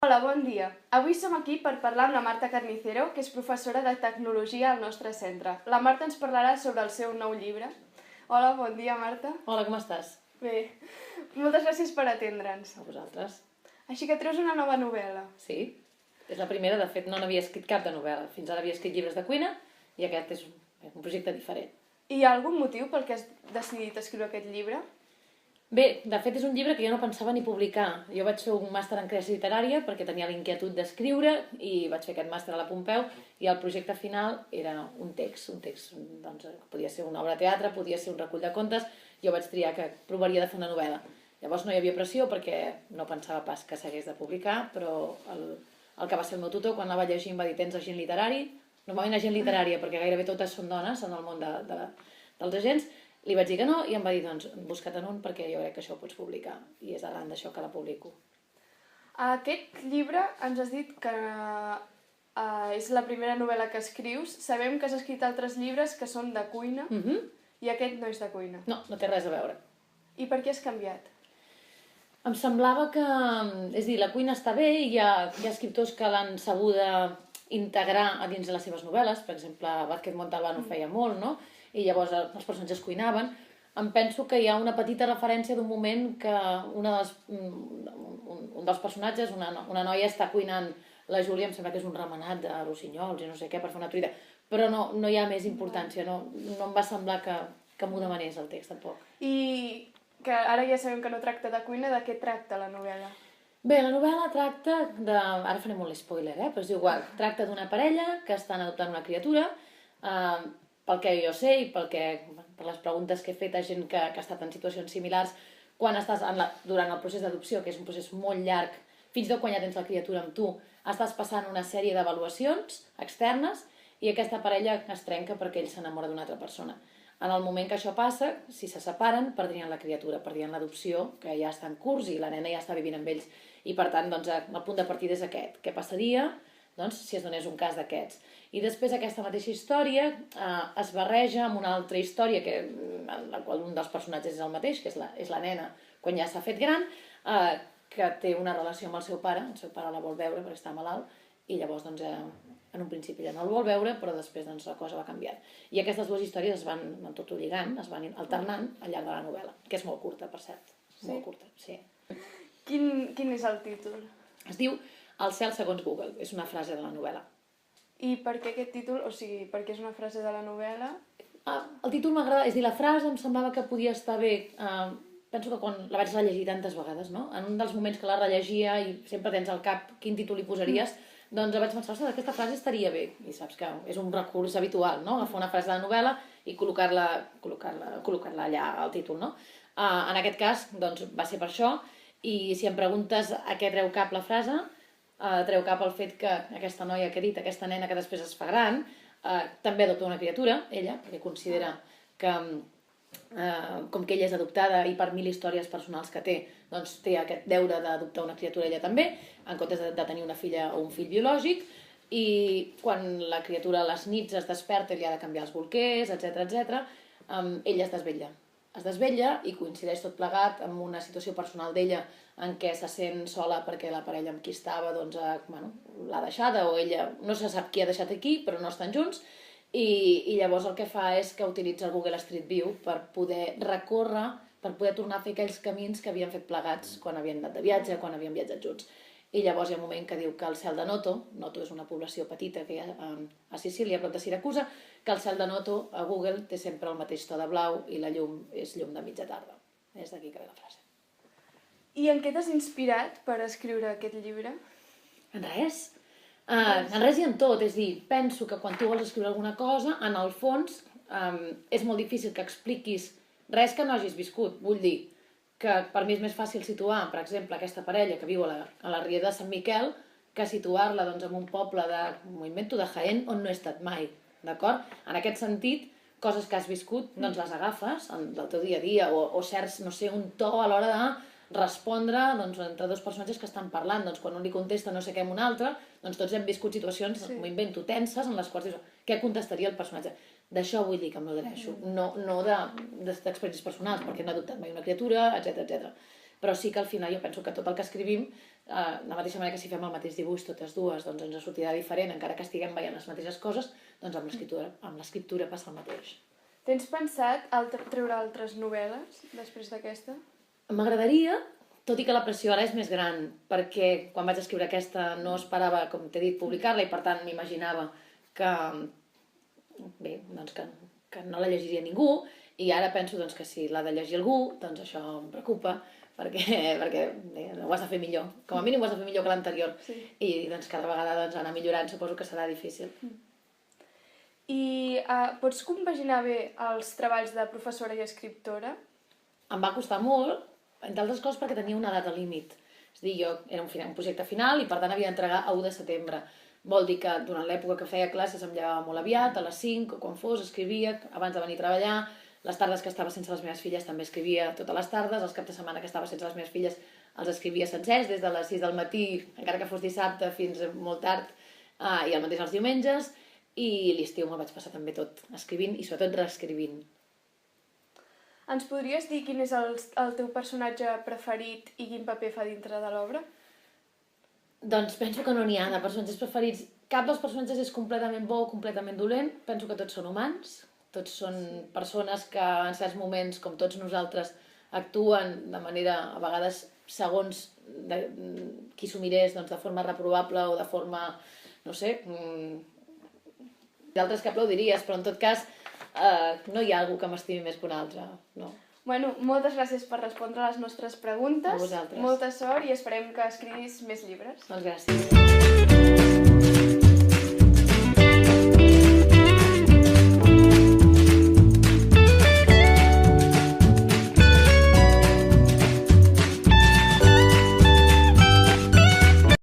Hola, bon dia. Avui som aquí per parlar amb la Marta Carnicero, que és professora de Tecnologia al nostre centre. La Marta ens parlarà sobre el seu nou llibre. Hola, bon dia, Marta. Hola, com estàs? Bé, moltes gràcies per atendre'ns. A vosaltres? Així que treus una nova novel·la. Sí, és la primera. De fet, no n'havia escrit cap de novel·la. Fins ara havia escrit llibres de cuina i aquest és un projecte diferent. I hi ha algun motiu pel que has decidit escriure aquest llibre? Bé, de fet és un llibre que jo no pensava ni publicar. Jo vaig fer un màster en creació literària perquè tenia la inquietud d'escriure i vaig fer aquest màster a la Pompeu i el projecte final era un text doncs, podia ser una obra de teatre, podia ser un recull de contes. Jo vaig triar que provaria de fer una novel·la. Llavors no hi havia pressió perquè no pensava pas que s'hagués de publicar, però el que va ser el meu tutor, quan la va llegir, em va dir: tens agent literari? Normalment agent literària, perquè gairebé totes són dones en el món dels agents. Li vaig dir que no i em va dir: doncs busca't-en un perquè jo crec que això ho pots publicar. I és arran d'això que la publico. Aquest llibre ens has dit que és la primera novel·la que escrius. Sabem que has escrit altres llibres que són de cuina i aquest no és de cuina. No, no té res a veure. I per què has canviat? Em semblava que... És a dir, la cuina està bé i hi ha escriptors que l'han sabuda integrar a dins de les seves novel·les. Per exemple, Vázquez Montalbán ho feia molt, no? I llavors els personatges cuinaven. Em penso que hi ha una petita referència d'un moment que un dels personatges, una noia, està cuinant la Júlia, em sembla que és un remenat de rossinyols i no sé què, per fer una truita, però no hi ha més importància, no em va semblar que m'ho demanés el text, tampoc. I que ara ja sabem que no tracta de cuina, de què tracta la novel·la? Bé, la novel·la tracta de... Ara faré molt spoiler, però és igual. Tracta d'una parella que estan adoptant una criatura. Pel que jo sé i per les preguntes que he fet a gent que ha estat en situacions similars, quan estàs durant el procés d'adopció, que és un procés molt llarg, fins i tot quan ja tens la criatura amb tu, estàs passant una sèrie d'avaluacions externes i aquesta parella es trenca perquè ell s'enamora d'una altra persona. En el moment que això passa, si se separen, perdrien la criatura, perdrien l'adopció, que ja està en curs i la nena ja està vivint amb ells. I per tant, doncs, el punt de partida és aquest. Què passaria si es donés un cas d'aquests? I després aquesta mateixa història es barreja amb una altra història en la qual un dels personatges és el mateix, que és la nena quan ja s'ha fet gran, que té una relació amb el seu pare la vol veure perquè està malalt, i llavors en un principi ja no el vol veure, però després la cosa va canviant. I aquestes dues històries es van tot lligant, es van alternant al llarg de la novel·la, que és molt curta, per cert. Molt curta, sí. Quin és el títol? Es diu El cel segons Google, és una frase de la novel·la. I per què aquest títol? O sigui, per què és una frase de la novel·la? El títol m'agrada, és a dir, la frase em semblava que podia estar bé. Penso que quan la vaig rellegir tantes vegades, no? En un dels moments que la rellegia i sempre tens al cap quin títol hi posaries, doncs vaig pensar: ostres, aquesta frase estaria bé. I saps que és un recurs habitual, no? Agafar una frase de la novel·la i col·locar-la allà al títol, no? En aquest cas, doncs, va ser per això. I si em preguntes a què treu cap la frase, treu cap el fet que aquesta noia que he dit, aquesta nena que després es fa gran, també adopta una criatura, ella, perquè considera que, com que ella és adoptada i per 1000 històries personals que té, doncs té aquest deure d'adoptar una criatura ella també, en comptes de tenir una filla o un fill biològic, i quan la criatura a les nits es desperta i li ha de canviar els bolquers, etc, ella es desvetlla i coincideix tot plegat amb una situació personal d'ella en què se sent sola perquè la parella amb qui estava l'ha deixada, o ella no se sap qui ha deixat aquí, però no estan junts, i llavors el que fa és que utilitza el Google Street View per poder recórrer, per poder tornar a fer aquells camins que havien fet plegats quan havien anat de viatge, quan havien viatjat junts. I llavors hi ha un moment que diu que el cel de Noto és una població petita que hi ha a Sicília, a prop de Siracusa, que el cel de Noto a Google té sempre el mateix to de blau i la llum és llum de mitja tarda. És d'aquí que ve la frase. I en què t'has inspirat per escriure aquest llibre? En res. En res i en tot. És a dir, penso que quan tu vols escriure alguna cosa, en el fons és molt difícil que expliquis res que no hagis viscut. Vull dir que per mi és més fàcil situar, per exemple, aquesta parella que viu a la Riera de Sant Miquel, que situar-la en un poble m'ho invento, de Jaén, on no he estat mai, d'acord? En aquest sentit, coses que has viscut, doncs les agafes del teu dia a dia, o certs, no sé, un to a l'hora de respondre entre dos personatges que estan parlant. Doncs quan un li contesta no sé què a un altre, doncs tots hem viscut situacions, m'ho invento, tenses, en les quals dius, què contestaria el personatge? D'això vull dir que em nodreixo, no d'experiències personals, perquè no he adoptat mai una criatura, etc. Però sí que al final jo penso que tot el que escrivim de la mateixa manera que si fem el mateix dibuix totes dues, doncs ens sortirà diferent, encara que estiguem veient les mateixes coses, doncs amb l'escriptura passa el mateix. Tens pensat treure altres novel·les després d'aquesta? M'agradaria, tot i que la pressió ara és més gran, perquè quan vaig escriure aquesta no esperava, com t'he dit, publicar-la i per tant m'imaginava que, bé, doncs que no la llegiria ningú, i ara penso doncs, que si l'ha de llegir algú, doncs això em preocupa, perquè bé, ho has de fer millor. Com a mínim ho has de fer millor que l'anterior. Sí. I doncs, cada vegada doncs, anar millorant suposo que serà difícil. I pots compaginar bé els treballs de professora i escriptora? Em va costar molt, entre altres coses perquè tenia una data límit. És a dir, jo era un projecte final i per tant havia d'entregar a 1 de setembre. Vol dir que durant l'època que feia classes em llevava molt aviat, a les 5 o quan fos, escrivia abans de venir a treballar. Les tardes que estava sense les meves filles també escrivia totes les tardes, els caps de setmana que estava sense les meves filles els escrivia sencers, des de les 6 del matí, encara que fos dissabte, fins molt tard, i el mateix els diumenges, i l'estiu me'l vaig passar també tot escrivint i sobretot reescrivint. Ens podries dir quin és el teu personatge preferit i quin paper fa dintre de l'obra? Doncs penso que no n'hi ha de personatges preferits. Cap dels personatges és completament bo o completament dolent. Penso que tots són humans, tots són persones que en certs moments, com tots nosaltres, actuen de manera, a vegades, segons qui s'ho mirés, doncs de forma reprovable o de forma, no sé, d'altres que aplaudiries, però en tot cas no hi ha algú que m'estimi més que un altre, no. Bueno, moltes gràcies per respondre a les nostres preguntes. A vosaltres. Molta sort i esperem que escriguis més llibres. Doncs gràcies.